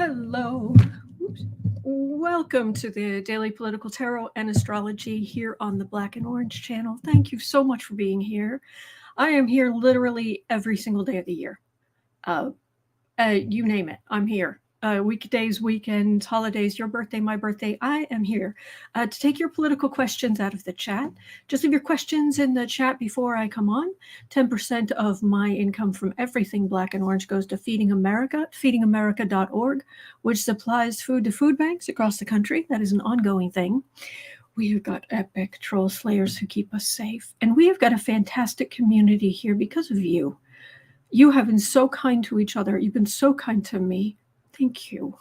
Hello. Oops. Welcome to the Daily Political Tarot and Astrology here on the Black and Orange channel. Thank you so much for being here. I am here literally every single day of the year. You name it, I'm here. Weekdays, weekends, holidays, your birthday, my birthday, I am here to take your political questions out of the chat. Just leave your questions in the chat before I come on. 10% of my income from everything Black and Orange goes to Feeding America, feedingamerica.org, which supplies food to food banks across the country. That is an ongoing thing. We have got epic troll slayers who keep us safe. And we have got a fantastic community here because of you. You have been so kind to each other. You've been so kind to me. Thank you.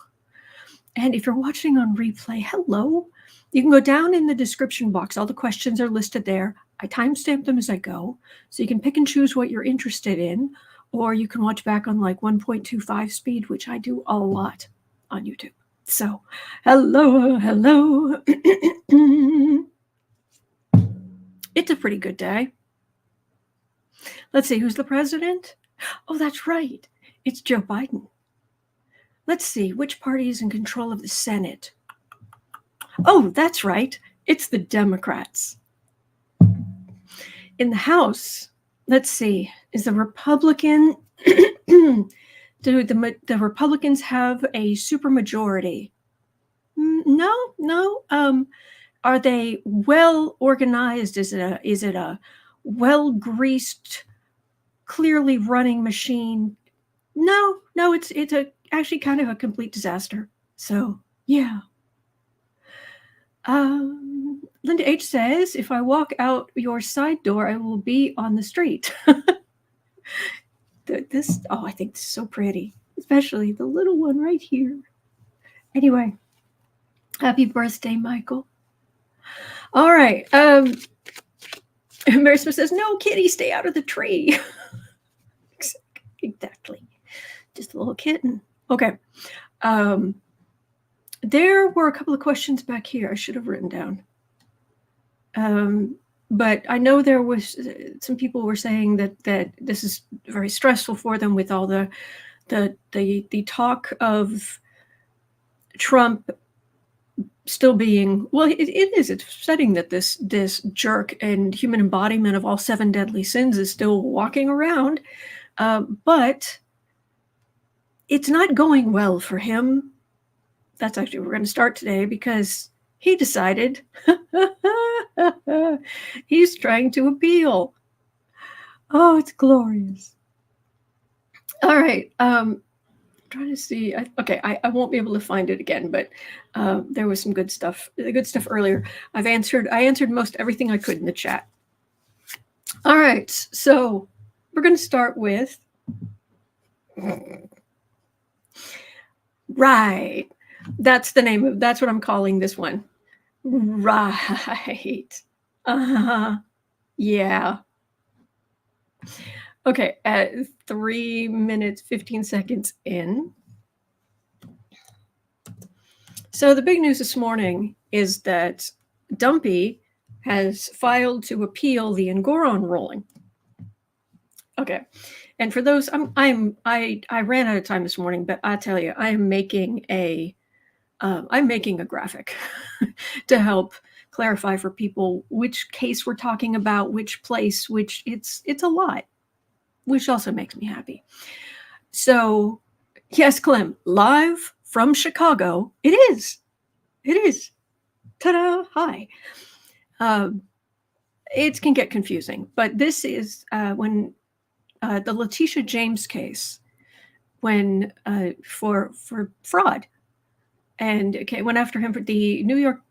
And if you're watching on replay, hello. You can go down in the description box. All the questions are listed there. I timestamp them as I go, so you can pick and choose what you're interested in, or you can watch back on like 1.25 speed, which I do a lot on YouTube. So, hello. It's a pretty good day. Let's see, who's the president? Oh, that's right. It's Joe Biden. Let's see, which party is in control of the Senate? Oh, that's right. It's the Democrats. In the House, let's see, is the Republican... do the Republicans have a supermajority? No. Are they well organized? Is it a well-greased, clearly running machine? No, it's actually kind of a complete disaster. So, yeah. Linda H says, if I walk out your side door, I will be on the street. I think this is so pretty, especially the little one right here. Anyway, happy birthday, Michael. All right. Mary Smith says, no, kitty, stay out of the tree. Exactly. Just a little kitten. Okay. There were a couple of questions back here I should have written down. But I know there was some people were saying that this is very stressful for them with all the talk of Trump still being, well, it is. It's upsetting that this jerk and human embodiment of all 7 deadly sins is still walking around. But it's not going well for him. That's actually where we're going to start today, because he decided he's trying to appeal. Oh, it's glorious. All right. Trying to see. I won't be able to find it again, but there was some good stuff. Good stuff earlier. I answered most everything I could in the chat. All right. So we're going to start with. Right. That's the name of, that's what I'm calling this one. Right. Yeah. Okay, at 3 minutes, 15 seconds in. So the big news this morning is that Dumpy has filed to appeal the Ngoron ruling. Okay. And for those, I ran out of time this morning, but I tell you, I'm making a graphic to help clarify for people which case we're talking about, which place, which it's a lot, which also makes me happy. So, yes, Clem, live from Chicago, it is. Ta-da! Hi. It can get confusing, but this is when. The Letitia James case, when for fraud, and went after him for the New York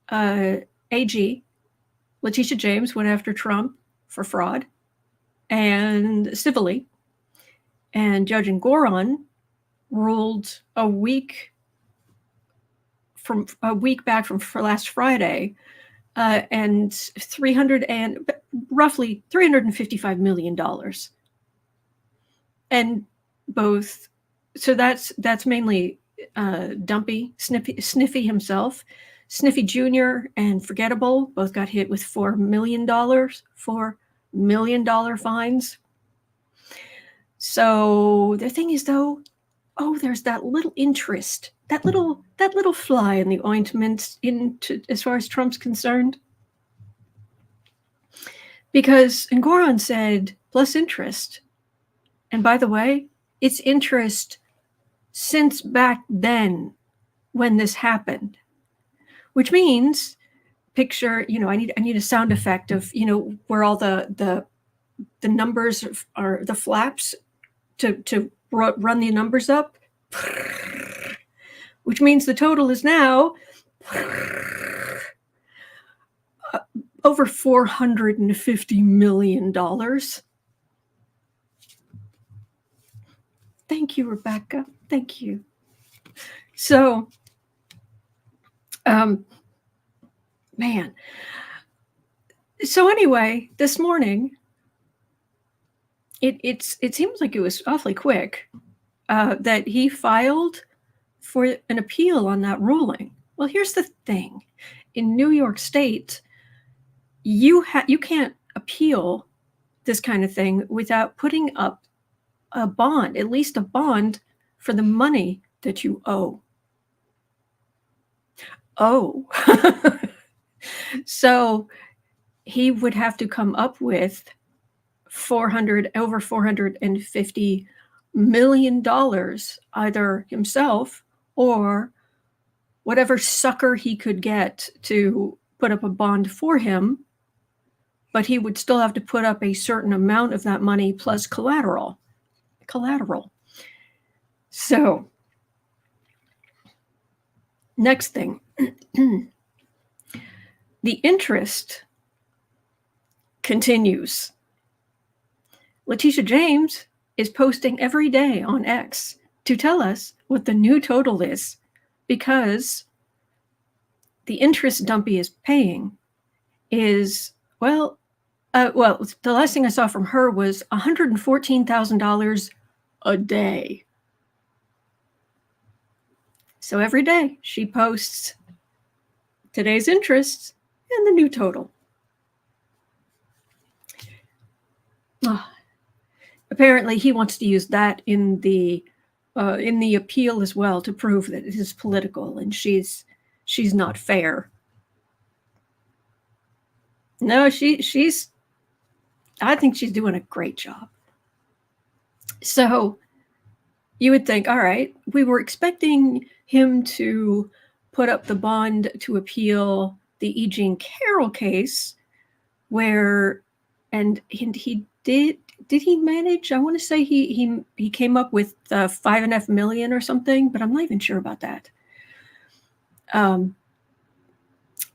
AG, Letitia James went after Trump for fraud and civilly, and Judge Ngoron ruled a week back from last Friday. And roughly $355 million. And both, so that's mainly Dumpy, Sniffy himself, Sniffy Jr. and Forgettable both got hit with $4 million fines. So the thing is, though, oh, there's that little interest, that little fly in the ointment as far as Trump's concerned. Because Ngoran said plus interest. And by the way, it's interest since back then when this happened, which means picture, I need a sound effect of, where all the numbers are, the flaps to run the numbers up, which means the total is now over $450 million. Thank you, Rebecca. Thank you. So, man. So anyway, this morning, it seems like it was awfully quick that he filed for an appeal on that ruling. Well, here's the thing. In New York State, you can't appeal this kind of thing without putting up a bond, at least a bond for the money that you owe. Oh. So he would have to come up with over $450 million, either himself or whatever sucker he could get to put up a bond for him. But he would still have to put up a certain amount of that money plus collateral. So, next thing. The interest continues. Letitia James is posting every day on X to tell us what the new total is, because the interest Dumpy is paying is, the last thing I saw from her was $114,000 a day. So every day she posts today's interest and the new total. Apparently he wants to use that in the appeal as well to prove that it is political and she's not fair. No, she's I think she's doing a great job. So you would think, all right, we were expecting him to put up the bond to appeal the E. Jean Carroll case, and he did he manage? I want to say he came up with $5.5 million or something, but I'm not even sure about that.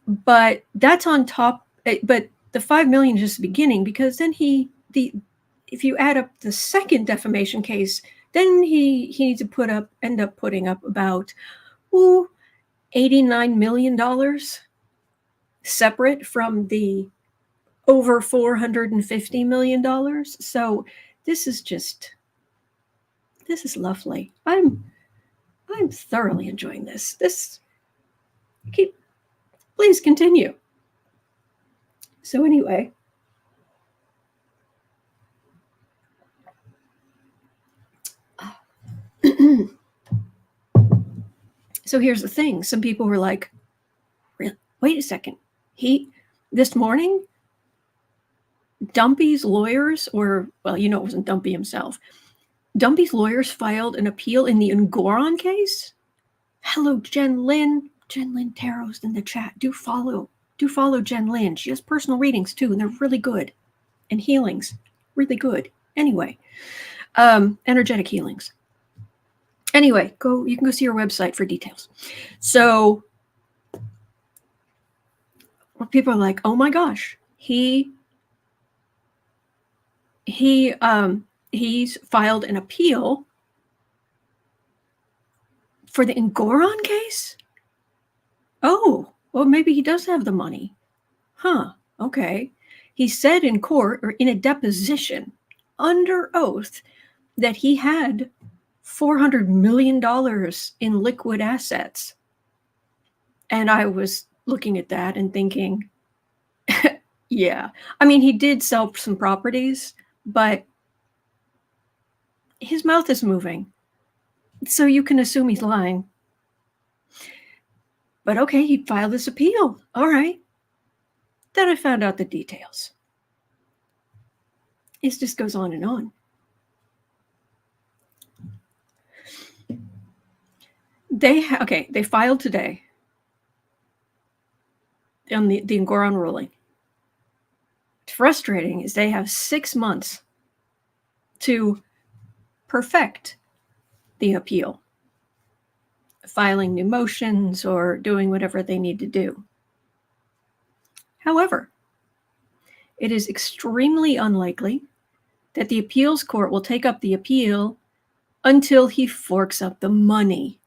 But that's on top. But the $5 million is just the beginning, because then if you add up the second defamation case, then he needs to end up putting up about $89 million, separate from the over $450 million. So this is lovely. I'm thoroughly enjoying this. Please continue. So anyway, so here's the thing. Some people were like, wait a second. This morning, Dumpy's lawyers, it wasn't Dumpy himself. Dumpy's lawyers filed an appeal in the Ngoran case. Hello, Jen Lynn. Jen Lynn Tarot's in the chat. Do follow Jen Lynn. She has personal readings too, and they're really good. And healings, really good. Anyway, energetic healings. Anyway, you can go see her website for details. So people are like, oh my gosh, he's filed an appeal for the Ngoran case? Oh, well, maybe he does have the money. Huh, okay. He said in court, or in a deposition, under oath, that he had $400 million in liquid assets. And I was looking at that and thinking, yeah. I mean, he did sell some properties, but his mouth is moving. So you can assume he's lying. But okay, he filed this appeal. All right. Then I found out the details. It just goes on and on. They filed today on the Ngoron ruling. What's frustrating is they have 6 months to perfect the appeal, filing new motions or doing whatever they need to do. However, it is extremely unlikely that the appeals court will take up the appeal until he forks up the money.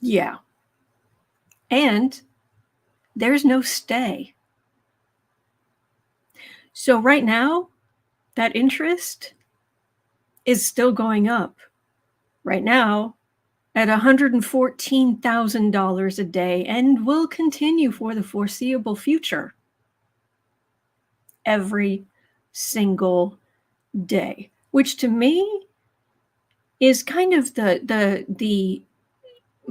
Yeah. And there's no stay. So right now, that interest is still going up. Right now, at $114,000 a day and will continue for the foreseeable future. Every single day, which to me is kind of the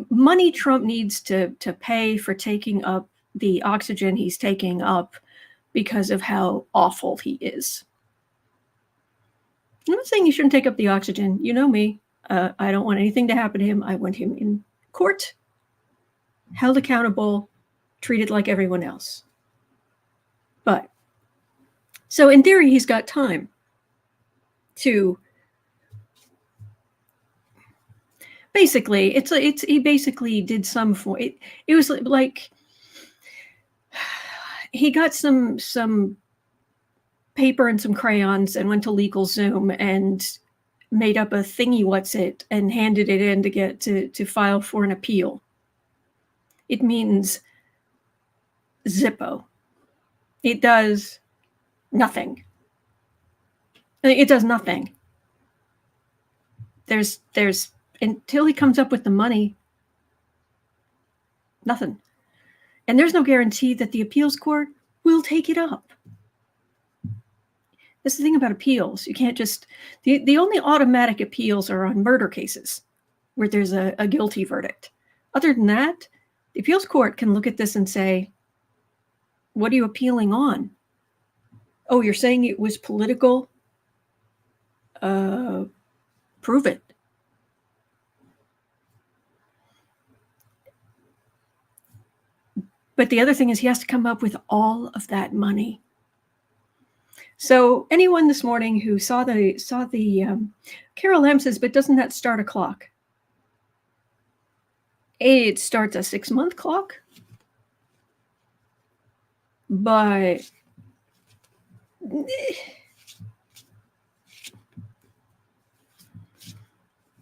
money Trump needs to pay for taking up the oxygen he's taking up because of how awful he is. I'm not saying he shouldn't take up the oxygen. You know me. I don't want anything to happen to him. I want him in court, held accountable, treated like everyone else. But so in theory, he's got time to basically, he basically did some for it. It was like he got some paper and some crayons and went to LegalZoom and made up a thingy what's it and handed it in to get to file for an appeal. It means Zippo. It does nothing. It does nothing. There's until he comes up with the money, nothing. And there's no guarantee that the appeals court will take it up. That's the thing about appeals. You can't just, the only automatic appeals are on murder cases where there's a guilty verdict. Other than that, the appeals court can look at this and say, what are you appealing on? Oh, you're saying it was political? Prove it. But the other thing is he has to come up with all of that money. So anyone this morning who saw the Carol M says, but doesn't that start a clock? It starts a 6-month clock, but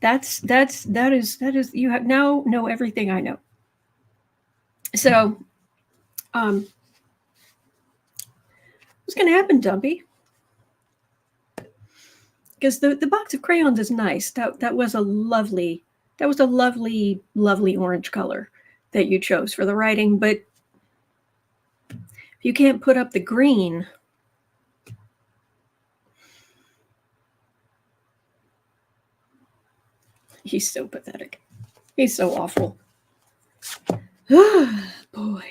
that is you have now know everything I know. So what's going to happen, Dumpy? Because the box of crayons is nice. That was a lovely orange color that you chose for the writing, but if you can't put up the green, he's so pathetic. He's so awful. Boy.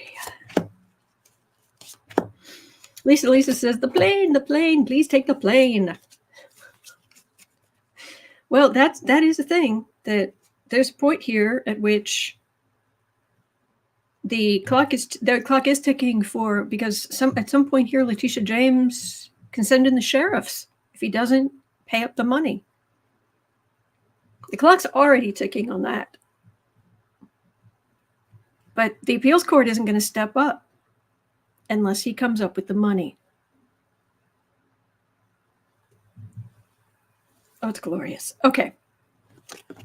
Lisa says, the plane, please take the plane. Well, that is the thing, that there's a point here at which the clock is ticking for, because at some point here, Letitia James can send in the sheriffs if he doesn't pay up the money. The clock's already ticking on that. But the appeals court isn't going to step up unless he comes up with the money. Oh, it's glorious. Okay. All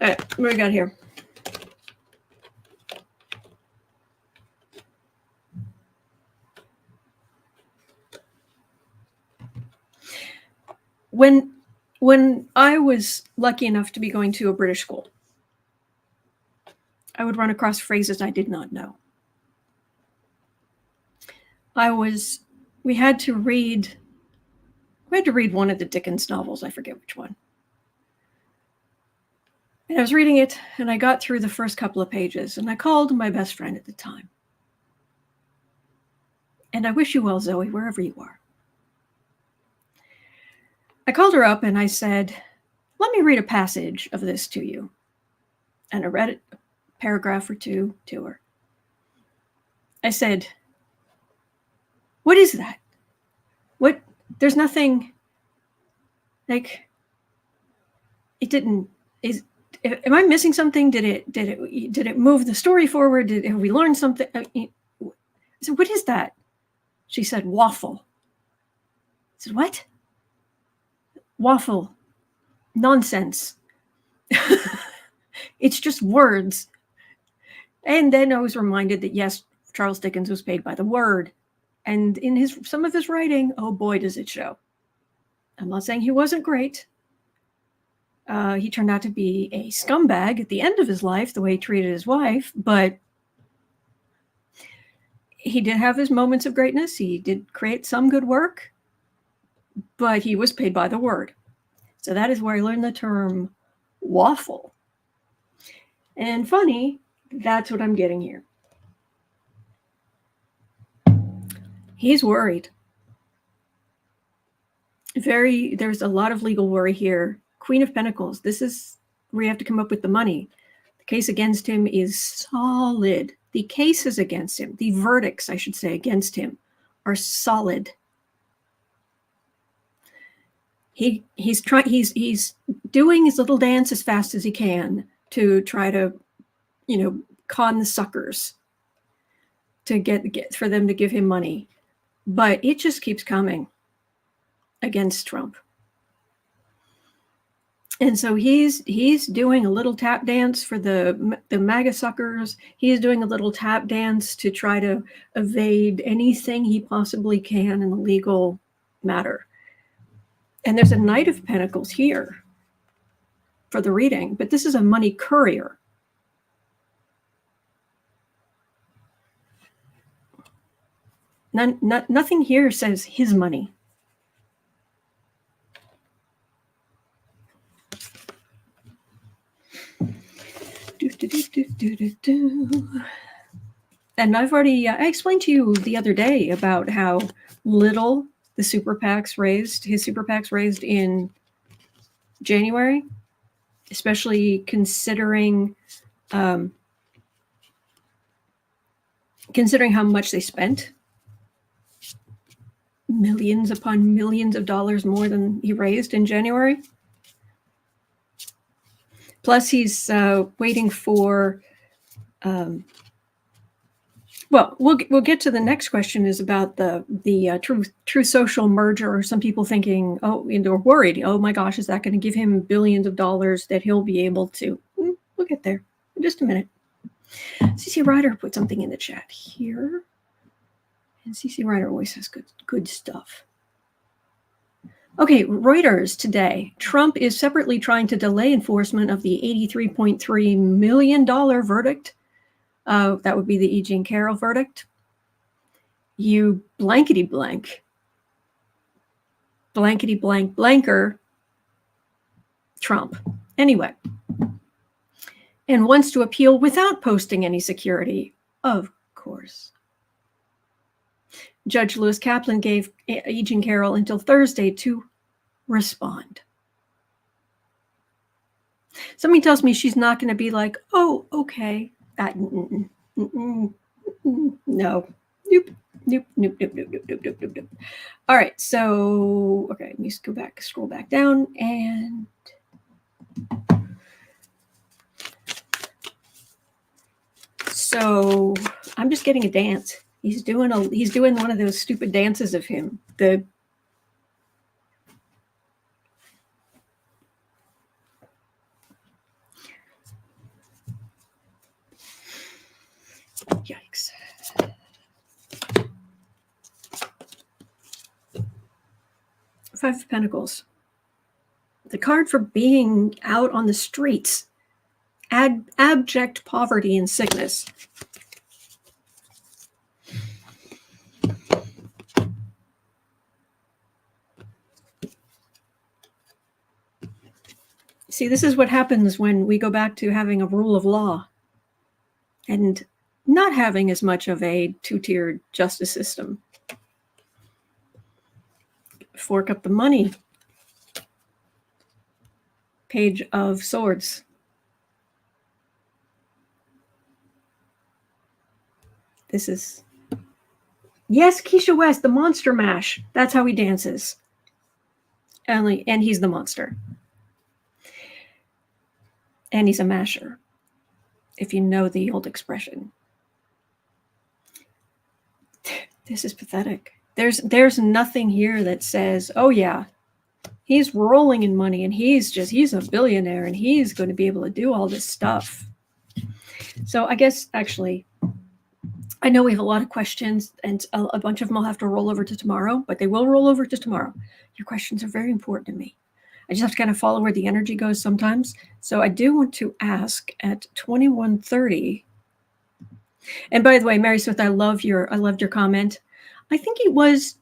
right, what do we got here? When I was lucky enough to be going to a British school, I would run across phrases I did not know. We had to read one of the Dickens novels. I forget which one. And I was reading it, and I got through the first couple of pages, and I called my best friend at the time. And I wish you well, Zoe, wherever you are. I called her up and I said, let me read a passage of this to you. And I read a paragraph or two to her. I said, what is that? What? There's nothing, like, it didn't, am I missing something? Did it move the story forward? Have we learned something? So what is that? She said, waffle. I said, what? Waffle. Nonsense. It's just words. And then I was reminded that, yes, Charles Dickens was paid by the word. And in some of his writing, oh boy, does it show. I'm not saying he wasn't great. He turned out to be a scumbag at the end of his life, the way he treated his wife, but he did have his moments of greatness. He did create some good work, but he was paid by the word. So that is where I learned the term waffle. And funny, that's what I'm getting here. He's worried. There's a lot of legal worry here. Queen of Pentacles, this is where you have to come up with the money. The case against him is solid. The cases against him, the verdicts, I should say, against him are solid. He's doing his little dance as fast as he can to try to, con the suckers to get for them to give him money. But it just keeps coming against Trump. And so he's doing a little tap dance for the MAGA suckers. He's doing a little tap dance to try to evade anything he possibly can in the legal matter. And there's a Knight of Pentacles here for the reading, but this is a money courier. Nothing here says his money. And I've already, I explained to you the other day about how little the super PACs raised, his super PACs raised in January, especially considering how much they spent. Millions upon millions of dollars more than he raised in January. Plus, he's waiting for. Well, we'll get to the next question. Is about the True Social merger. Or some people thinking, and they're worried. Oh my gosh, is that going to give him billions of dollars that he'll be able to? We'll get there in just a minute. CC Ryder put something in the chat here, and CC Ryder always has good stuff. Okay, Reuters today. Trump is separately trying to delay enforcement of the $83.3 million verdict. That would be the E. Jean Carroll verdict. You blankety blank. Blankety blank blanker Trump. Anyway. And wants to appeal without posting any security, of course. Judge Lewis Kaplan gave E. Jean Carroll until Thursday to respond. Somebody tells me she's not going to be like, oh, okay. No. Nope. All right. So, okay, let me scroll back down, and so I'm just getting a dance. He's doing one of those stupid dances of him. Yikes. Five of Pentacles. The card for being out on the streets. abject poverty and sickness. See, this is what happens when we go back to having a rule of law and not having as much of a two-tiered justice system. Fork up the money. Page of Swords. This is... Yes, Keisha West, the monster mash. That's how he dances. And he's the monster. And he's a masher, if you know the old expression. This is pathetic. There's nothing here that says, oh yeah, he's rolling in money and he's a billionaire and he's going to be able to do all this stuff. So I guess actually, I know we have a lot of questions and a bunch of them will have to roll over to tomorrow, but they will roll over to tomorrow. Your questions are very important to me. I just have to kind of follow where the energy goes sometimes. So I do want to ask at 21:30. And by the way, Mary Smith, I loved your comment. I think it was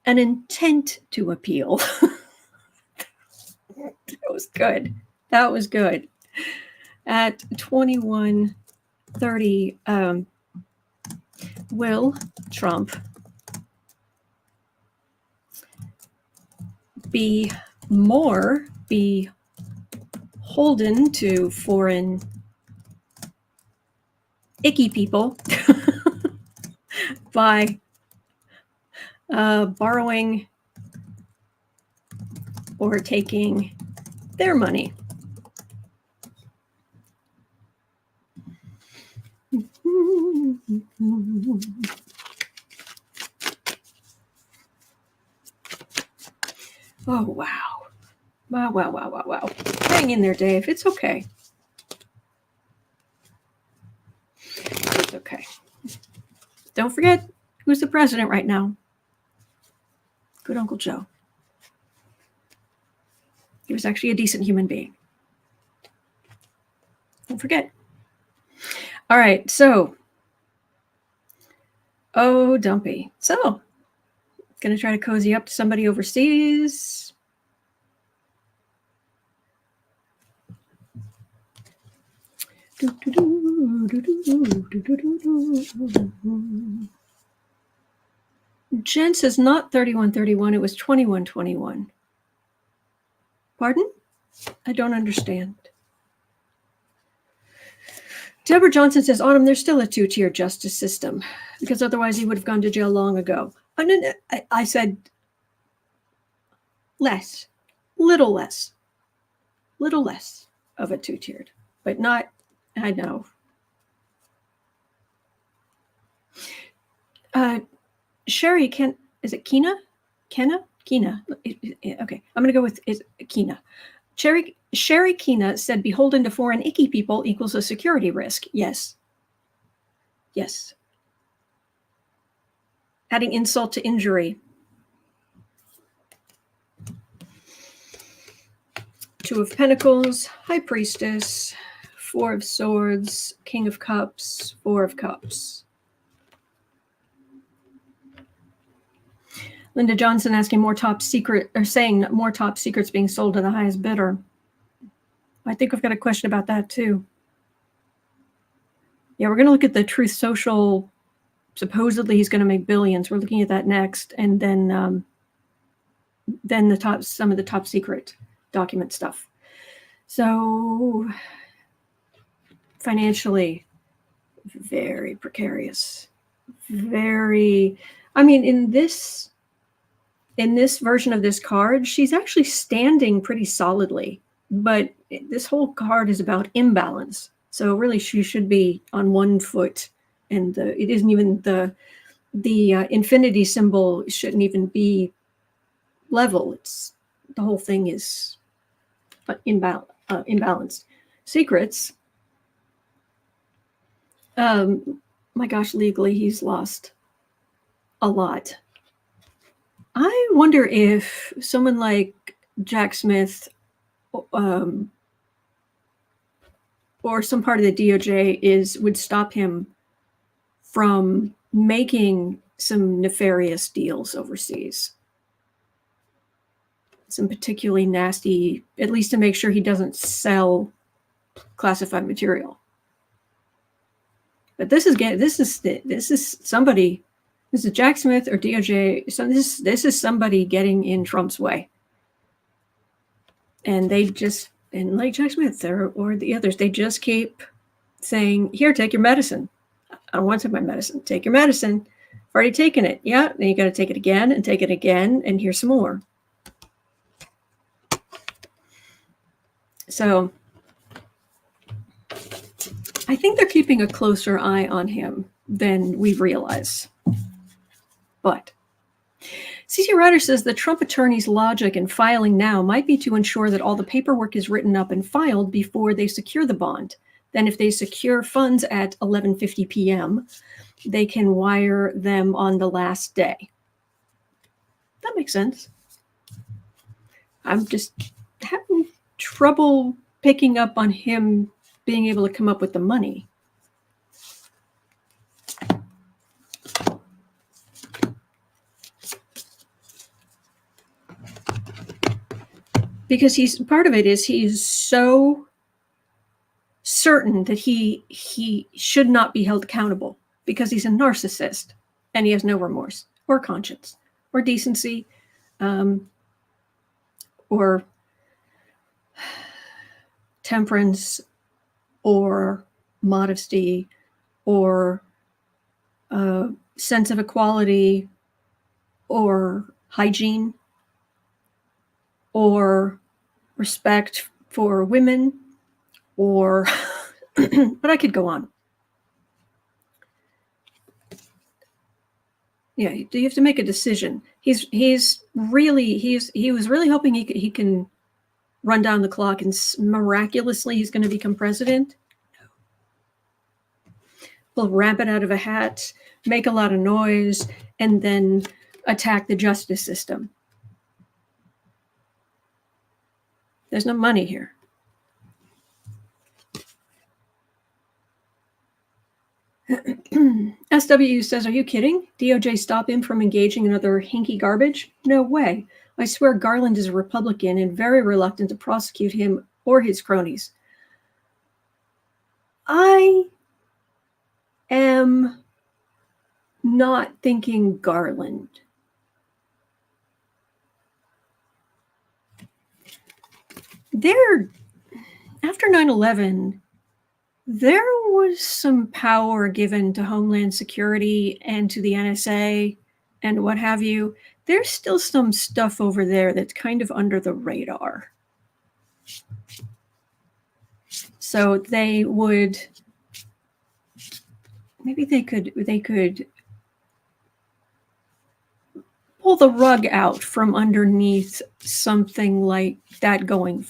an intent to appeal. That was good. That was good. At 21:30, will Trump be more beholden to foreign icky people by borrowing or taking their money? Oh, wow. Wow. Hang in there, Dave. It's okay. It's okay. Don't forget who's the president right now. Good Uncle Joe. He was actually a decent human being. Don't forget. All right, so. Oh, dumpy. So, gonna try to cozy up to somebody overseas. Jen says not 31:31, it was 21:21. Pardon? I don't understand. Deborah Johnson says, Autumn, there's still a two-tier justice system because otherwise he would have gone to jail long ago. I said little less of a two-tiered, but not, I know. Sherry, is it Kina? Kina? Okay, I'm going to go with Kina. Sherry Kina said beholden to foreign icky people equals a security risk. Yes. Adding insult to injury. Two of Pentacles, High Priestess, Four of Swords, King of Cups, Four of Cups. Linda Johnson asking saying more top secrets being sold to the highest bidder. I think we've got a question about that too. Yeah, we're going to look at the Truth Social. Supposedly he's going to make billions. We're looking at that next, and then some of the top secret document stuff. So financially, very precarious. Very. I mean, in this version of this card, she's actually standing pretty solidly, but this whole card is about imbalance. So really, she should be on one foot, and it isn't even the infinity symbol shouldn't even be level. It's the whole thing is imbalanced. Secrets. My gosh, legally he's lost a lot. I wonder if someone like Jack Smith or some part of the DOJ would stop him from making some nefarious deals overseas. Some particularly nasty, at least to make sure he doesn't sell classified material. But this is somebody. This is Jack Smith or DOJ. So this is somebody getting in Trump's way. And they just, and like Jack Smith or the others, they just keep saying, here, take your medicine. I don't want to take my medicine. Take your medicine. I've already taken it. Yeah, then you got to take it again, and here's some more. So I think they're keeping a closer eye on him than we realize. But CC Ryder says the Trump attorney's logic in filing now might be to ensure that all the paperwork is written up and filed before they secure the bond. Then if they secure funds at 11:50 p.m., they can wire them on the last day. That makes sense. I'm just having trouble picking up on him being able to come up with the money. Because he's so certain that he should not be held accountable because he's a narcissist and he has no remorse or conscience or decency or temperance or modesty or sense of equality or hygiene or respect for women or but I could go on. Yeah, you have to make a decision. He was really hoping he can run down the clock and miraculously he's going to become president. He'll ramp it out of a hat, make a lot of noise, and then attack the justice system. There's no money here. SW says, are you kidding? DOJ stop him from engaging in other hinky garbage? No way. I swear Garland is a Republican and very reluctant to prosecute him or his cronies. I am not thinking Garland. After 9/11, there was some power given to Homeland Security and to the NSA and what have you. There's still some stuff over there that's kind of under the radar. So they would, maybe they could pull the rug out from underneath something like that going,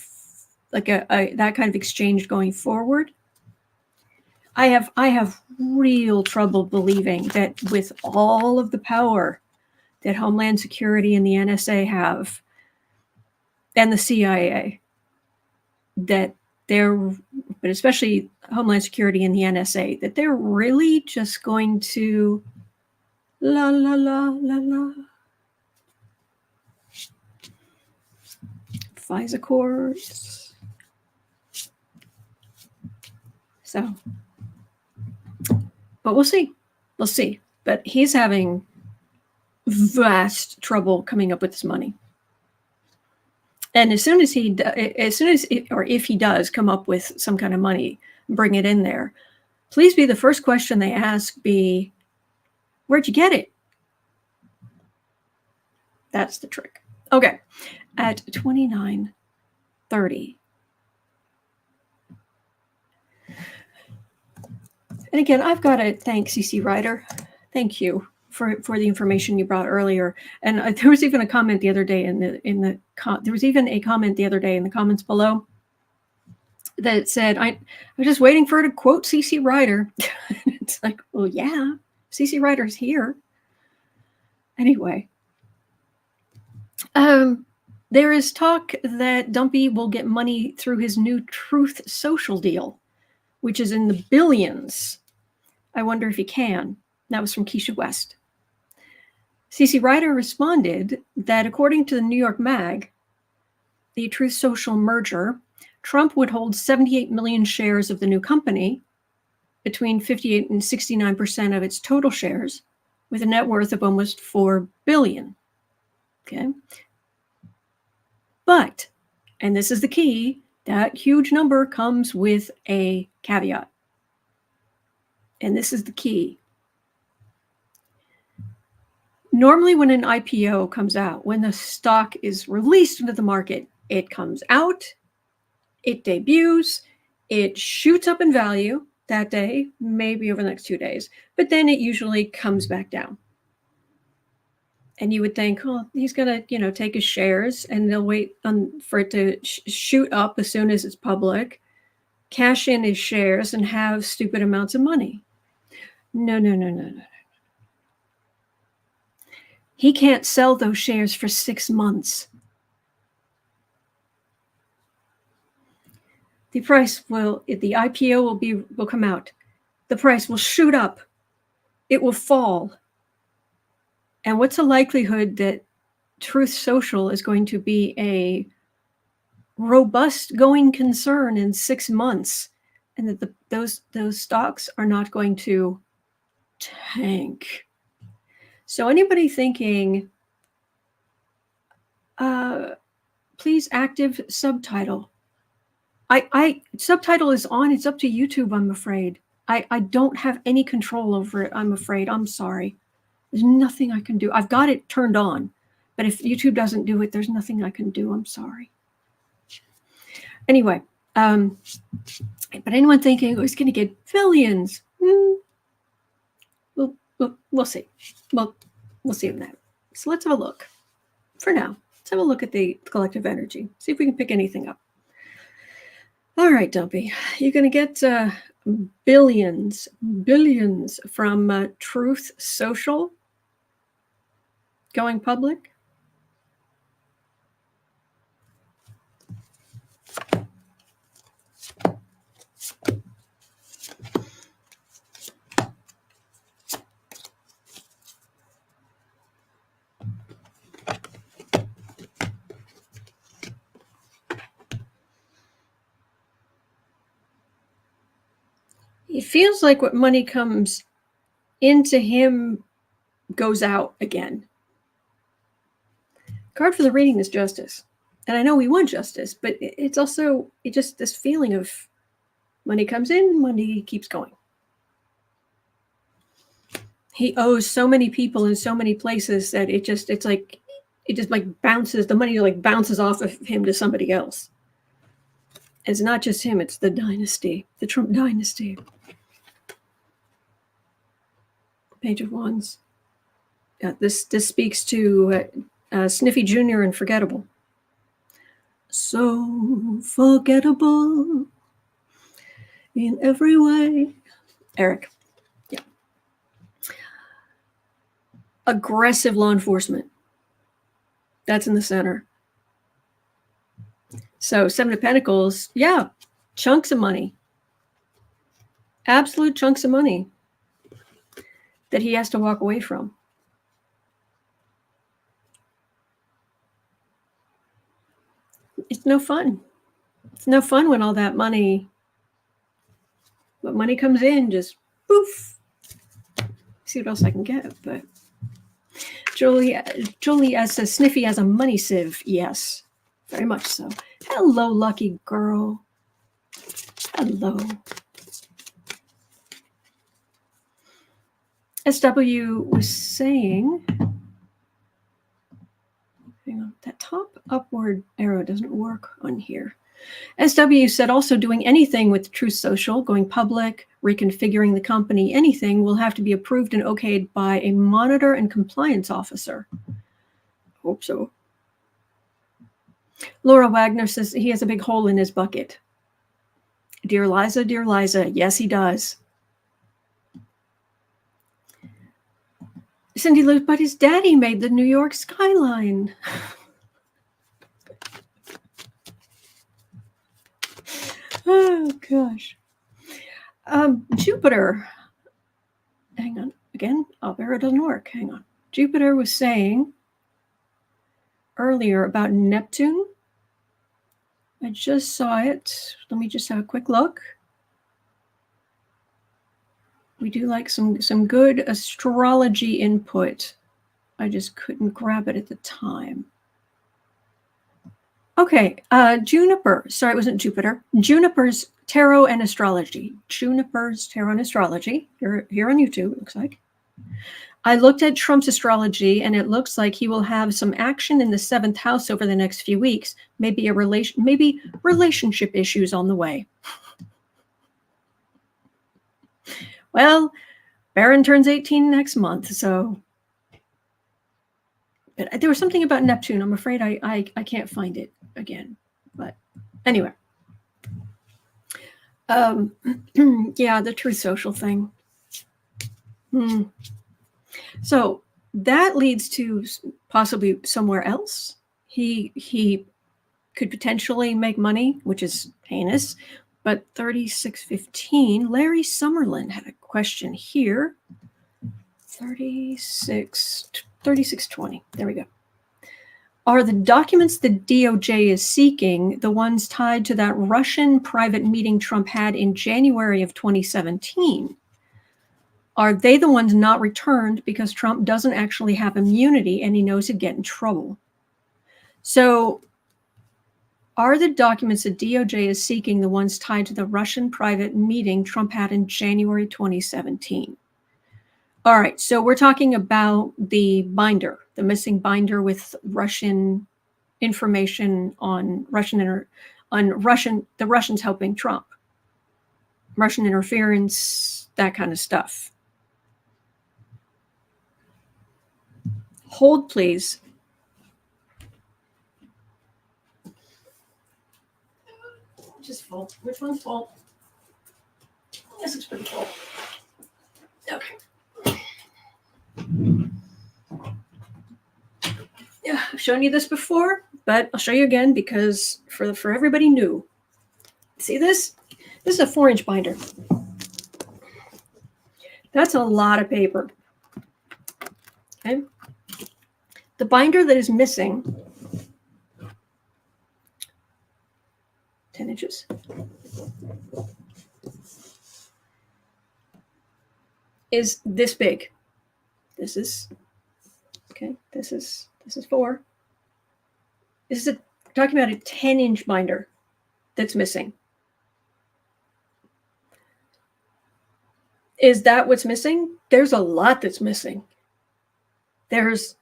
like that kind of exchange going forward. I have real trouble believing that with all of the power that Homeland Security and the NSA have, and the CIA, that but especially Homeland Security and the NSA, that they're really just going to la la la la la. FISA courts. So, but we'll see. We'll see. But he's having vast trouble coming up with his money. And if he does come up with some kind of money, bring it in there, please be the first question they ask be, where'd you get it? That's the trick. Okay. At 29:30. And again, I've got to thank CC Ryder. Thank you for the information you brought earlier. And there was even a comment the other day in the comments below that said, I'm just waiting for her to quote CC Ryder. It's like, well, yeah, CC Ryder's here. Anyway, there is talk that Dumpy will get money through his new Truth Social deal. which is in the billions. I wonder if he can. That was from Keisha West. CC Ryder responded that according to the New York Mag, the Truth Social merger, Trump would hold 78 million shares of the new company, between 58 and 69% of its total shares, with a net worth of almost $4 billion. Okay. But, and this is the key, that huge number comes with a caveat. And this is the key. Normally when an IPO comes out, when the stock is released into the market, it comes out, it debuts, it shoots up in value that day, maybe over the next 2 days, but then it usually comes back down. And you would think, oh, he's going to, take his shares and they'll wait for it to shoot up as soon as it's public, cash in his shares and have stupid amounts of money. No. He can't sell those shares for 6 months. The IPO will come out. The price will shoot up. It will fall. And what's the likelihood that Truth Social is going to be a robust going concern in 6 months, and that those stocks are not going to tank? So anybody thinking, please active subtitle. Subtitle is on. It's up to YouTube, I'm afraid. I don't have any control over it, I'm afraid. I'm sorry. There's nothing I can do. I've got it turned on, but if YouTube doesn't do it, there's nothing I can do. I'm sorry. Anyway, but anyone thinking, oh, he's going to get billions? We'll see. We'll see on that. So let's have a look. For now, let's have a look at the collective energy. See if we can pick anything up. All right, Dumpy, you're going to get billions from Truth Social going public. It feels like what money comes into him goes out again. Card for the reading is justice. And I know we want justice, but it's also just this feeling of money comes in, money keeps going. He owes so many people in so many places that it just bounces, the money like bounces off of him to somebody else. It's not just him, it's the dynasty, the Trump dynasty. Page of Wands. Yeah, this speaks to Sniffy Jr. and Forgettable. So forgettable in every way. Eric. Yeah. Aggressive law enforcement. That's in the center. So 7 of Pentacles, yeah, chunks of money. Absolute chunks of money that he has to walk away from. It's no fun. It's no fun when all that money, but money comes in, just poof. See what else I can get. But Jolie says Sniffy has a money sieve. Yes, very much so. Hello, lucky girl. Hello. SW was saying, hang on, that top upward arrow doesn't work on here. SW said also doing anything with Truth Social, going public, reconfiguring the company, anything will have to be approved and okayed by a monitor and compliance officer. Hope so. Laura Wagner says he has a big hole in his bucket. Dear Liza, yes, he does. Cindy Lou, but his daddy made the New York skyline. Oh, gosh. Jupiter. Hang on. Again, Albera doesn't work. Hang on. Jupiter was saying earlier about Neptune. I just saw it. Let me just have a quick look. We do like some good astrology input. I just couldn't grab it at the time. Okay, Juniper. Sorry, it wasn't Jupiter. Juniper's Tarot and Astrology. Juniper's Tarot and Astrology. You're here on YouTube, it looks like. I looked at Trump's astrology, and it looks like he will have some action in the 7th house over the next few weeks. Maybe relationship issues on the way. Well, Baron turns 18 next month, so but there was something about Neptune. I'm afraid I can't find it again. But anyway, yeah, the Truth Social thing. So that leads to possibly somewhere else. He could potentially make money, which is heinous. But 3615, Larry Summerlin had a question here. 3620. There we go. Are the documents the DOJ is seeking the ones tied to that Russian private meeting Trump had in January of 2017? Are they the ones not returned because Trump doesn't actually have immunity and he knows he'd get in trouble? So are the documents the DOJ is seeking the ones tied to the Russian private meeting Trump had in January 2017? All right, so we're talking about the binder, the missing binder with Russian information on the Russians helping Trump, Russian interference, that kind of stuff. Hold, please. Just full. Which one's full? This is pretty full. Okay. Yeah, I've shown you this before, but I'll show you again because for everybody new. See this? This is a 4-inch binder. That's a lot of paper. Okay. The binder that is missing, 10 inches. Is this big. This is, okay, this is 4. This is talking about a 10-inch binder that's missing. Is that what's missing? There's a lot that's missing. There's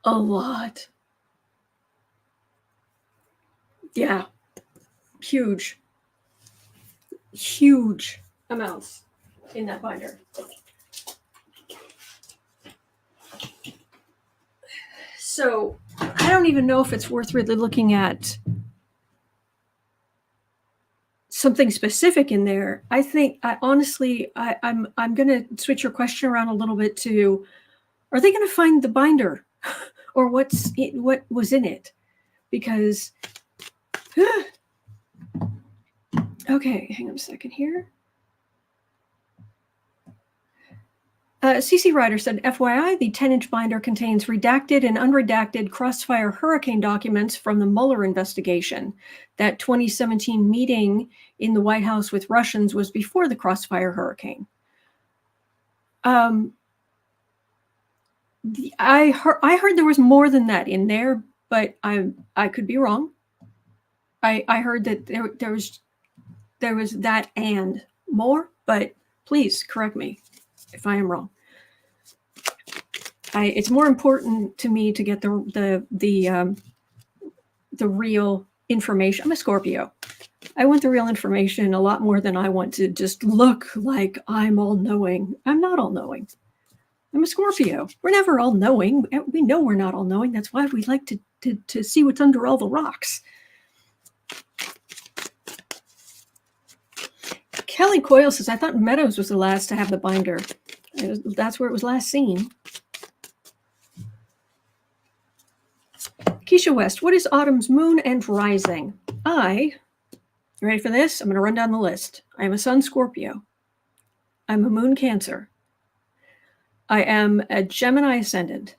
a lot. Yeah. Huge amounts in that binder. So I don't even know if it's worth really looking at something specific in there. I think I'm going to switch your question around a little bit to, are they going to find the binder or what was in it? Because, okay, hang on a second here. CC Ryder said, FYI, the 10-inch binder contains redacted and unredacted Crossfire hurricane documents from the Mueller investigation. That 2017 meeting in the White House with Russians was before the Crossfire hurricane. I heard there was more than that in there, but I could be wrong. I heard that there was that and more, but please correct me if I am wrong. It's more important to me to get the real information. I'm a Scorpio. I want the real information a lot more than I want to just look like I'm all-knowing. I'm not all-knowing. I'm a Scorpio. We're never all-knowing. We know we're not all-knowing. That's why we like to see what's under all the rocks. Kelly Coyle says, I thought Meadows was the last to have the binder. That's where it was last seen. Keisha West, what is Autumn's moon and rising? You ready for this? I'm going to run down the list. I am a Sun Scorpio. I'm a moon Cancer. I am a Gemini ascendant.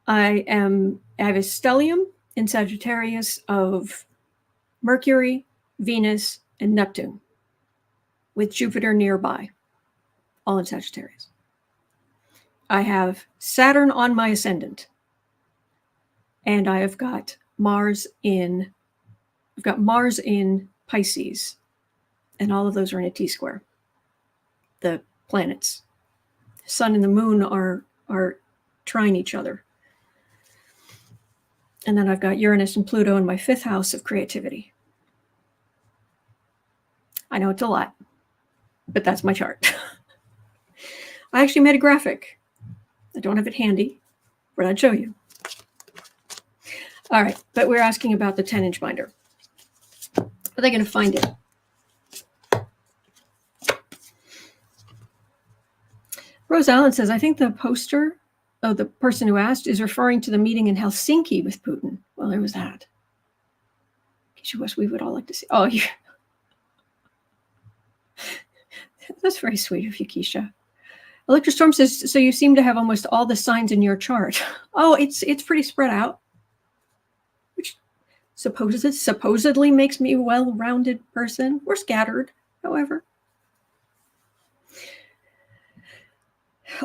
I have a stellium in Sagittarius of Mercury, Venus, and Neptune, with Jupiter nearby, all in Sagittarius. I have Saturn on my ascendant, and I have got Mars in Pisces, and all of those are in a T-square. The planets, Sun and the Moon, are trine each other. And then I've got Uranus and Pluto in my 5th house of creativity. I know it's a lot, but that's my chart. I actually made a graphic. I don't have it handy, but I'd show you. All right, but we're asking about the 10-inch binder. Are they going to find it? Rose Allen says, I think the poster of the person who asked is referring to the meeting in Helsinki with Putin. Well, there was that. Keisha West, we would all like to see. Oh, yeah. That's very sweet of you, Keisha. Electrostorm says, so you seem to have almost all the signs in your chart. Oh, it's pretty spread out, which supposedly makes me a well-rounded person. We're scattered, however.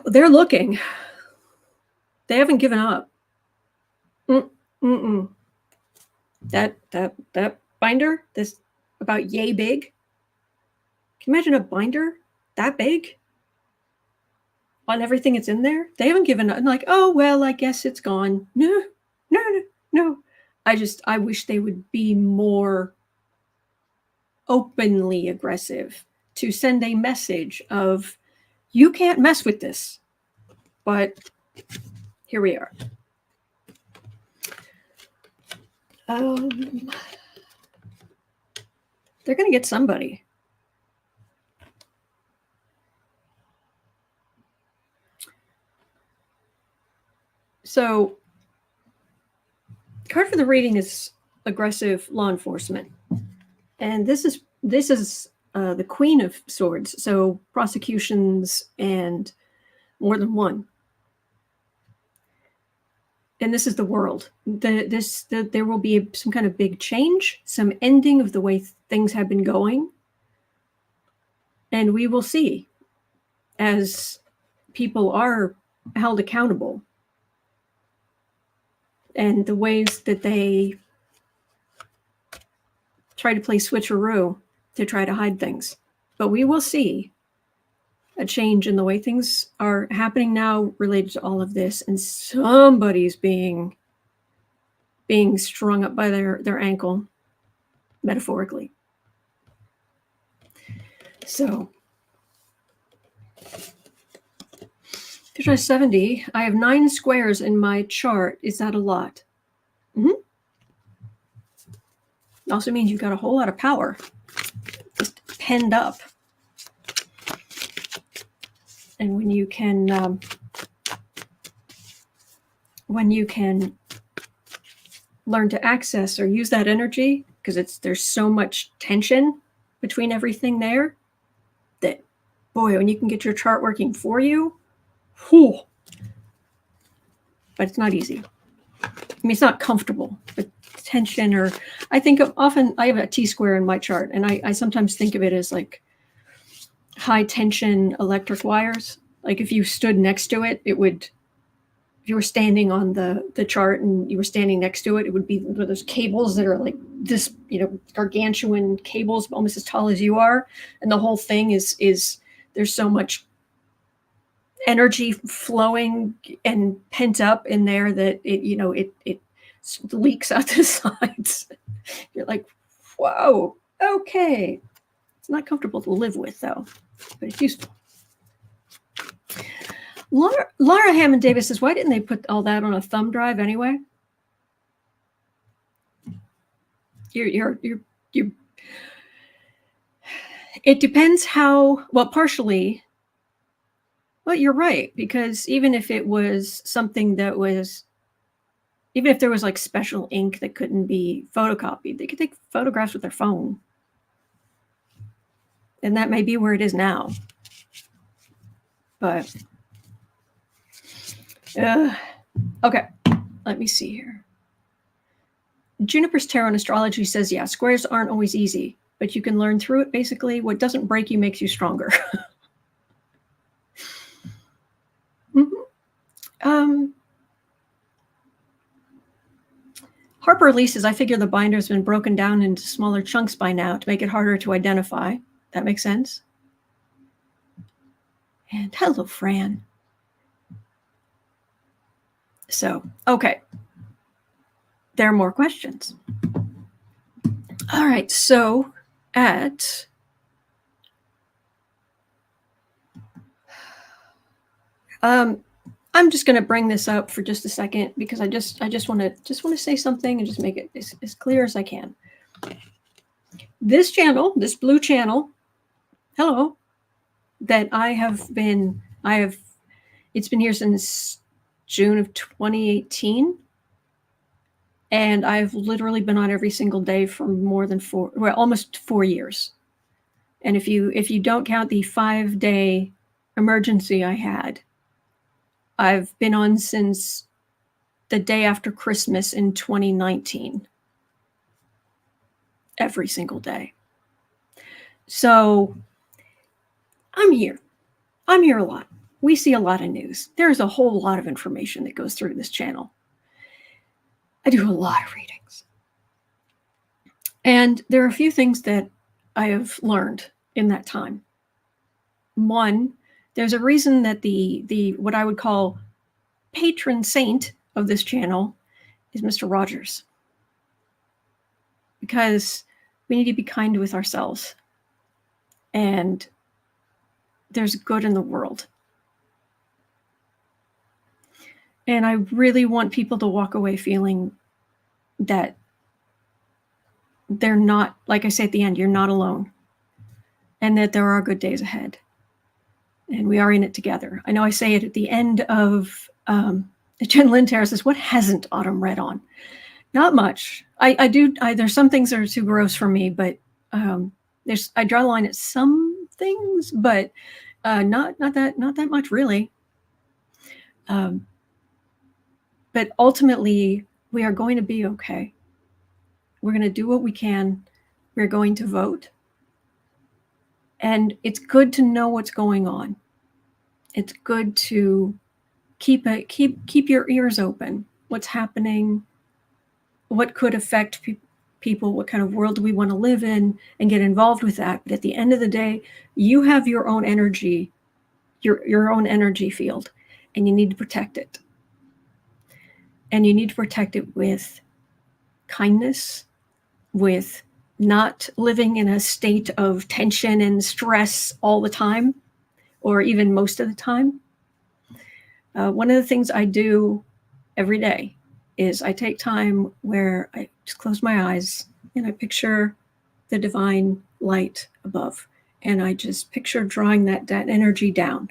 They're looking. They haven't given up. That binder, this about yay big. Can you imagine a binder that big on everything that's in there? They haven't given up. I'm like, oh, well, I guess it's gone. No. I wish they would be more openly aggressive to send a message of, you can't mess with this. But here we are. They're going to get somebody. So, card for the reading is aggressive law enforcement, and this is the Queen of Swords. So prosecutions and more than one. And this is the world. There will be some kind of big change, some ending of the way things have been going, and we will see as people are held accountable. And the ways that they try to play switcheroo to try to hide things. But we will see a change in the way things are happening now related to all of this. And somebody's being strung up by their ankle, metaphorically. So, 70, I have 9 squares in my chart. Is that a lot? Mm-hmm. It also means you've got a whole lot of power just penned up. And when you can learn to access or use that energy, because there's so much tension between everything there, that, boy, when you can get your chart working for you, whew. But it's not easy. I mean, it's not comfortable, but tension, or I think often I have a T-square in my chart, and I sometimes think of it as like high tension electric wires. Like if you stood next to it, it would, if you were standing on the chart and you were standing next to it, it would be one of those cables that are like this, gargantuan cables, almost as tall as you are. And the whole thing is there's so much energy flowing and pent up in there that it leaks out the sides. You're like, whoa, okay. It's not comfortable to live with, though, but it's useful. Laura Hammond Davis says, why didn't they put all that on a thumb drive anyway? It depends how, well, partially. Well, you're right, because even if it was something that was, even if there was like special ink that couldn't be photocopied, they could take photographs with their phone. And that may be where it is now. But, okay, let me see here. Juniper's Tarot and Astrology says, yeah, squares aren't always easy, but you can learn through it. Basically, what doesn't break you makes you stronger. Harper Lee says, I figure the binder's been broken down into smaller chunks by now to make it harder to identify. That makes sense. And hello, Fran. So, okay. There are more questions. All right, so I'm just going to bring this up for just a second because I just want to say something and just make it as clear as I can. This channel, this blue channel, hello, that it's been here since June of 2018. And I've literally been on every single day for almost 4 years. And if you don't count the 5-day emergency I had, I've been on since the day after Christmas in 2019. Every single day. So I'm here. I'm here a lot. We see a lot of news. There's a whole lot of information that goes through this channel. I do a lot of readings. And there are a few things that I have learned in that time. One, there's a reason that the what I would call patron saint of this channel is Mr. Rogers. Because we need to be kind with ourselves. And there's good in the world. And I really want people to walk away feeling that they're not, like I say at the end, you're not alone. And that there are good days ahead. And we are in it together. I know I say it at the end of Jen Lynn Terra says, what hasn't Autumn read on? Not much. There's some things that are too gross for me, but I draw the line at some things, but not that much really. But ultimately, we are going to be okay. We're going to do what we can. We're going to vote. And it's good to know what's going on. It's good to keep your ears open. What's happening? What could affect people? What kind of world do we want to live in? And get involved with that. But at the end of the day, you have your own energy, your own energy field, and you need to protect it. And you need to protect it with kindness, with not living in a state of tension and stress all the time, or even most of the time. One of the things I do every day is I take time where I just close my eyes and I picture the divine light above. And I just picture drawing that energy down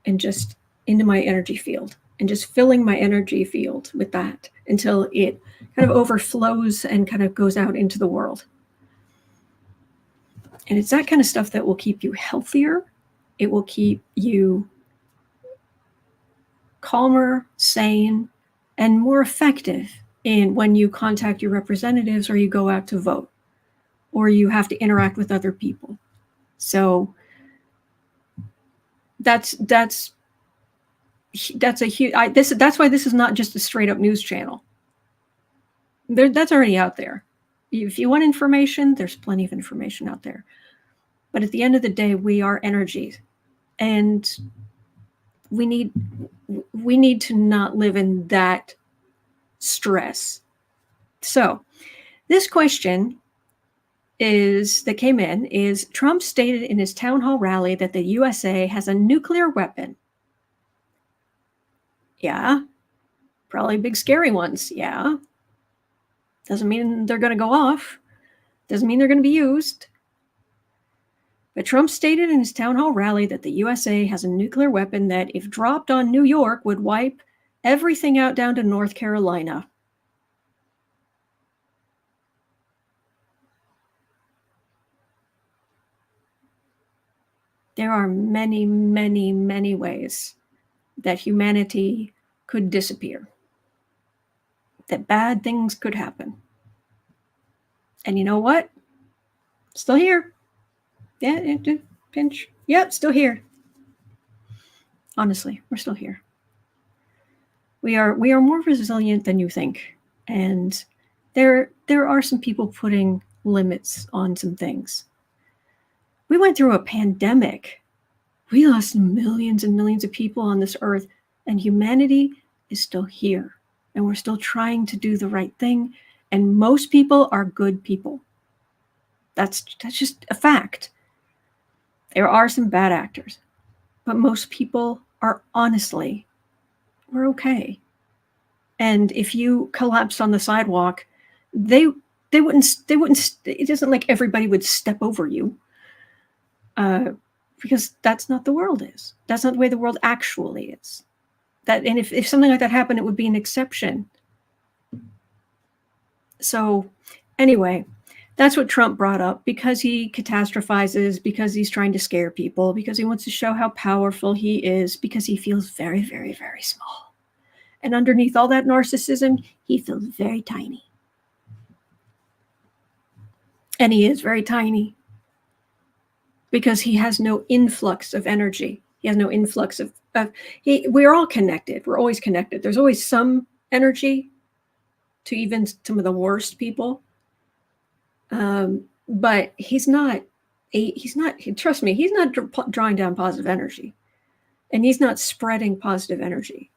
and just into my energy field. And just filling my energy field with that until it kind of overflows and kind of goes out into the world. And it's that kind of stuff that will keep you healthier. It will keep you calmer, sane, and more effective in when you contact your representatives or you go out to vote or you have to interact with other people. So that's a huge. That's why this is not just a straight up news channel. That's already out there. If you want information, there's plenty of information out there. But at the end of the day, we are energy, and we need to not live in that stress. So, this question that came in is: Trump stated in his town hall rally that the USA has a nuclear weapon. Yeah. Probably big scary ones. Yeah. Doesn't mean they're going to go off. Doesn't mean they're going to be used. But Trump stated in his town hall rally that the USA has a nuclear weapon that, if dropped on New York, would wipe everything out down to North Carolina. There are many, many, many ways that humanity could disappear, that bad things could happen. And you know what? Still here. Yeah, pinch. Yep, still here. Honestly, we're still here. We are more resilient than you think. And there are some people putting limits on some things. We went through a pandemic. We lost millions and millions of people on this earth, and humanity is still here. And we're still trying to do the right thing. And most people are good people. That's just a fact. There are some bad actors, but most people are honestly, we're okay. And if you collapsed on the sidewalk, they wouldn't, it isn't like everybody would step over you. Because that's not the world is. That's not the way the world actually is. And if something like that happened, it would be an exception. So anyway, that's what Trump brought up, because he catastrophizes, because he's trying to scare people, because he wants to show how powerful he is, because he feels very, very, very small. And underneath all that narcissism, he feels very tiny. And he is very tiny because he has no influx of energy. He has no influx of we're all connected. We're always connected. There's always some energy to even some of the worst people. But he's not, trust me, he's not drawing down positive energy, and he's not spreading positive energy.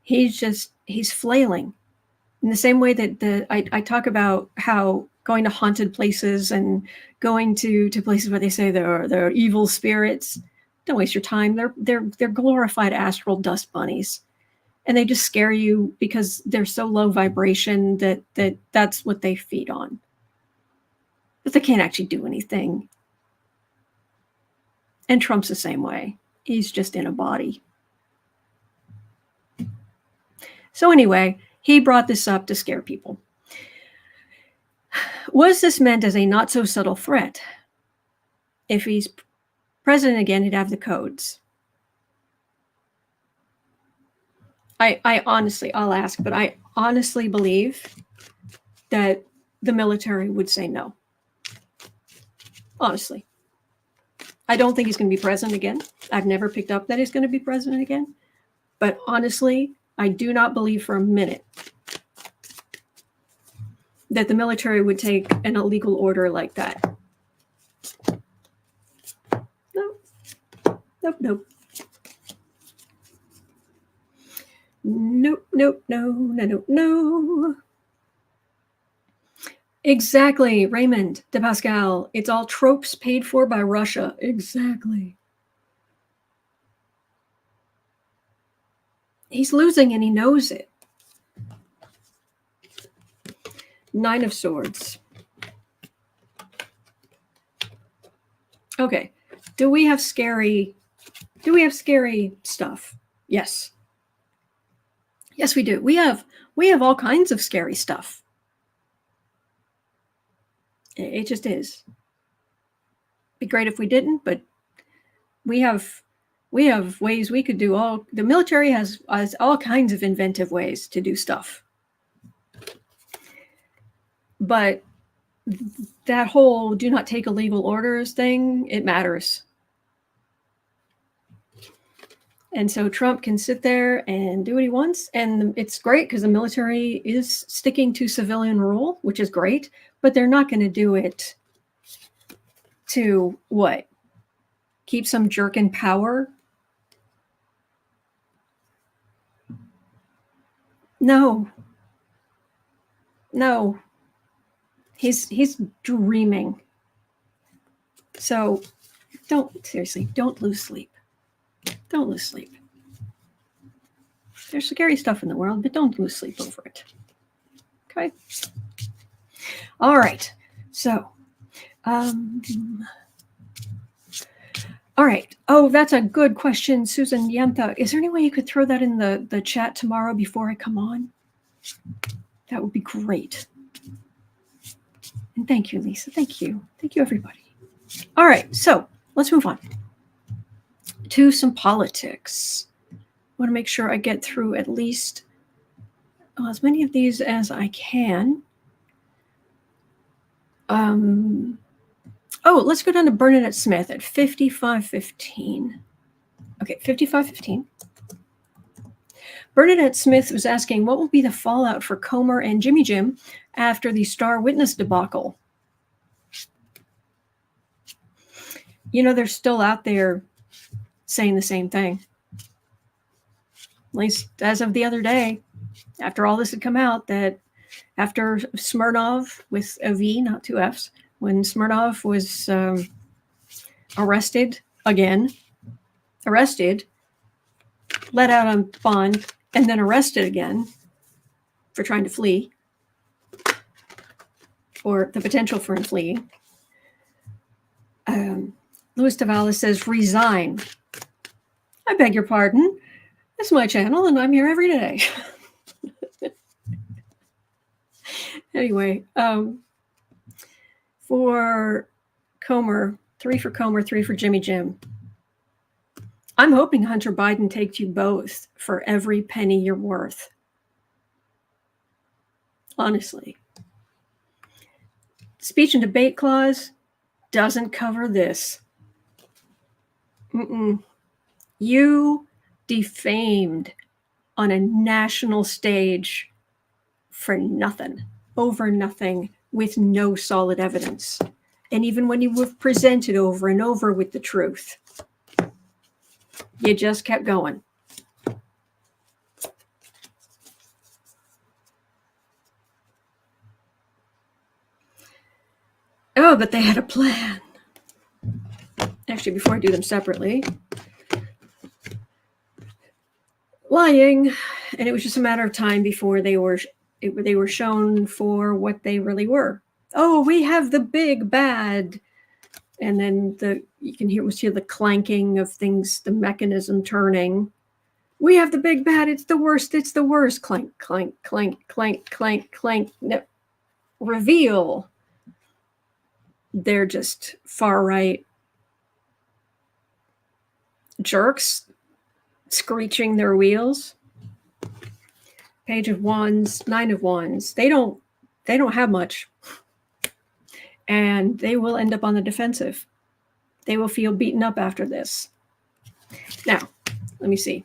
He's flailing in the same way that I talk about how going to haunted places and going to places where they say there are evil spirits. Don't waste your time. They're glorified astral dust bunnies, and they just scare you because they're so low vibration that's what they feed on. But they can't actually do anything. And Trump's the same way. He's just in a body. So anyway, he brought this up to scare people. Was this meant as a not so subtle threat? If he's president again, he'd have the codes. I honestly, I'll ask, but I honestly believe that the military would say no. Honestly. I don't think he's going to be president again. I've never picked up that he's going to be president again. But honestly, I do not believe for a minute that the military would take an illegal order like that. No. Nope, nope. Nope, nope, no. Exactly, Raymond de Pascal. It's all tropes paid for by Russia. Exactly. He's losing and he knows it. Nine of Swords. Okay. Do we have scary stuff? Yes. Yes, we do. We have all kinds of scary stuff. It just is. Be great if we didn't, but we have ways we could do all. The military has all kinds of inventive ways to do stuff. But that whole do not take illegal orders thing, it matters. And so Trump can sit there and do what he wants. And it's great because the military is sticking to civilian rule, which is great. But they're not going to do it to what? Keep some jerk in power? No. He's dreaming. So don't lose sleep. Don't lose sleep. There's scary stuff in the world, but don't lose sleep over it. Okay? All right. So, all right. Oh, that's a good question, Susan Yanta. Is there any way you could throw that in the chat tomorrow before I come on? That would be great. And thank you, Lisa. Thank you. Thank you, everybody. All right. So let's move on. to some politics. I want to make sure I get through at least as many of these as I can. Let's go down to Bernadette Smith at 5515. Okay, 5515. Bernadette Smith was asking, what will be the fallout for Comer and Gymmy Gym after the Star Witness debacle? You know, they're still out there saying the same thing. At least as of the other day, after all this had come out, that after Smirnov with a V, not two Fs, when Smirnov was arrested, let out on bond, and then arrested again for trying to flee, or the potential for fleeing. Luis Tavalis says, resign. I beg your pardon. It's my channel, and I'm here every day. Anyway, for Comer, 3 for Comer, 3 for Gymmy Gym. I'm hoping Hunter Biden takes you both for every penny you're worth. Honestly. Speech and debate clause doesn't cover this. You defamed on a national stage for nothing, over nothing, with no solid evidence. And even when you were presented over and over with the truth, you just kept going. Oh, but they had a plan. Actually, before I do them separately, lying, and it was just a matter of time before they were shown for what they really were. Oh, we have the big bad, and then you can hear the clanking of things, the mechanism turning. We have the big bad. It's the worst. It's the worst. Clank, clank, clank, clank, clank, clank. No. Reveal. They're just far right jerks screeching their wheels. Page of Wands, 9 of Wands. They don't have much, and they will end up on the defensive. They will feel beaten up after this. Now, let me see.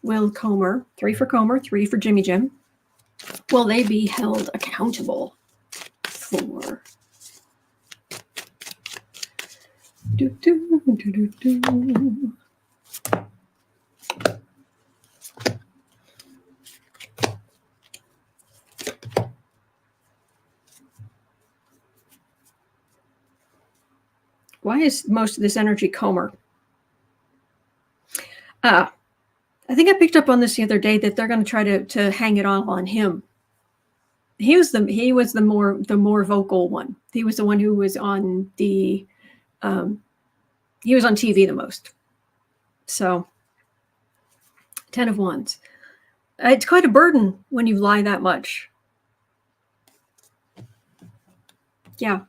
Will Comer, 3 for Comer, 3 for Gymmy Gym, will they be held accountable for? Why is most of this energy Comer? I think I picked up on this the other day, that they're going to try to hang it all on him. He was the more vocal one. He was the one who was on the he was on TV the most. So 10 of Wands. It's quite a burden when you lie that much. Yeah.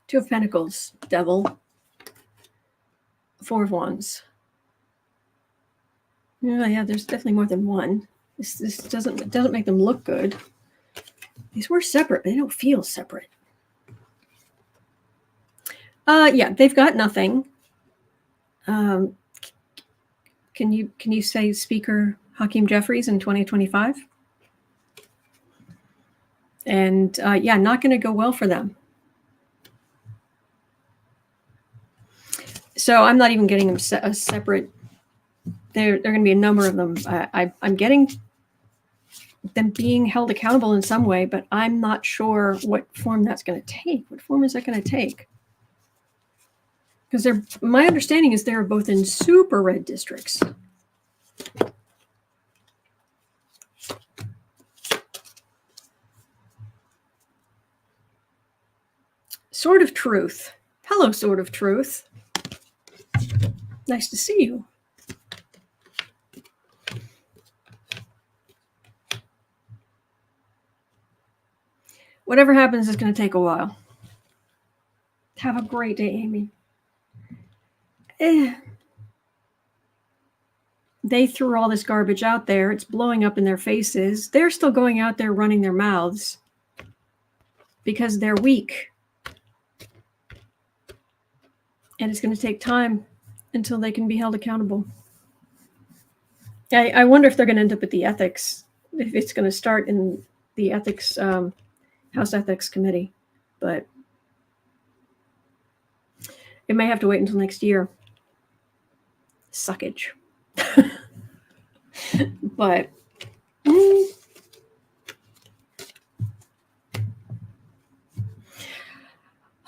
2 of Pentacles, Devil. 4 of Wands. Yeah, there's definitely more than one. This doesn't make them look good. These were separate, but they don't feel separate. Yeah, they've got nothing. Can you say Speaker Hakeem Jeffries in 2025? And yeah, not going to go well for them. So I'm not even getting them a separate. There are going to be a number of them. I'm getting them being held accountable in some way, but I'm not sure what form that's going to take. What form is that going to take? Because my understanding is they're both in super red districts. Sword of Truth. Hello, Sword of Truth. Nice to see you. Whatever happens is going to take a while. Have a great day, Amy. They threw all this garbage out there. It's blowing up in their faces. They're still going out there running their mouths because they're weak. And it's going to take time until they can be held accountable. I wonder if they're going to end up at the ethics, if it's going to start in the ethics, House Ethics Committee. But it may have to wait until next year. Suckage. But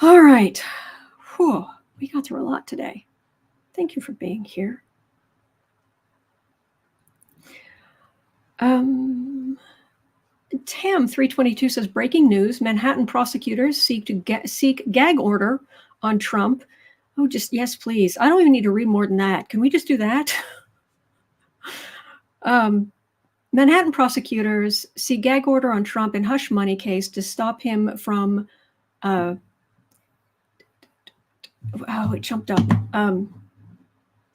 all right. Whew, we got through a lot today. Thank you for being here. Tam322 says, breaking news, Manhattan prosecutors seek gag order on Trump. Oh, just yes, please. I don't even need to read more than that. Can we just do that? Manhattan prosecutors seek gag order on Trump in hush money case to stop him from it jumped up.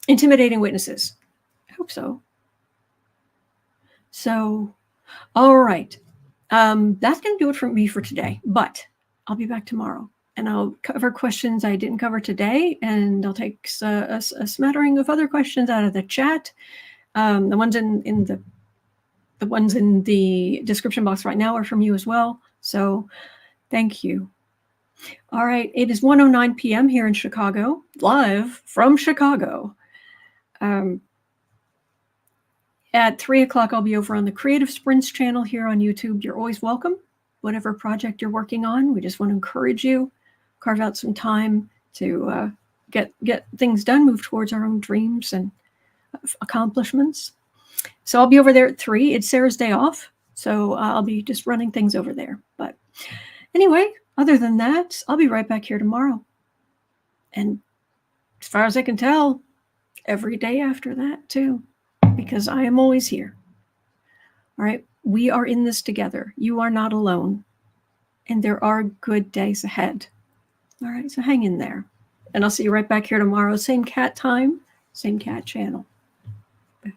Intimidating witnesses. I hope so. So, all right. That's going to do it for me for today, but I'll be back tomorrow and I'll cover questions I didn't cover today, and I'll take a smattering of other questions out of the chat. The ones in the description box right now are from you as well. So thank you. All right. It is 1:09 p.m. here in Chicago, live from Chicago. At 3 o'clock, I'll be over on the Creative Sprints channel here on YouTube. You're always welcome. Whatever project you're working on, we just want to encourage you, carve out some time to get things done, move towards our own dreams and accomplishments. So I'll be over there at 3. It's Sarah's day off, so I'll be just running things over there. But anyway, other than that, I'll be right back here tomorrow. And as far as I can tell, every day after that too, because I am always here. All right, we are in this together. You are not alone, and there are good days ahead. All right, so hang in there, and I'll see you right back here tomorrow. Same cat time, same cat channel. Bye.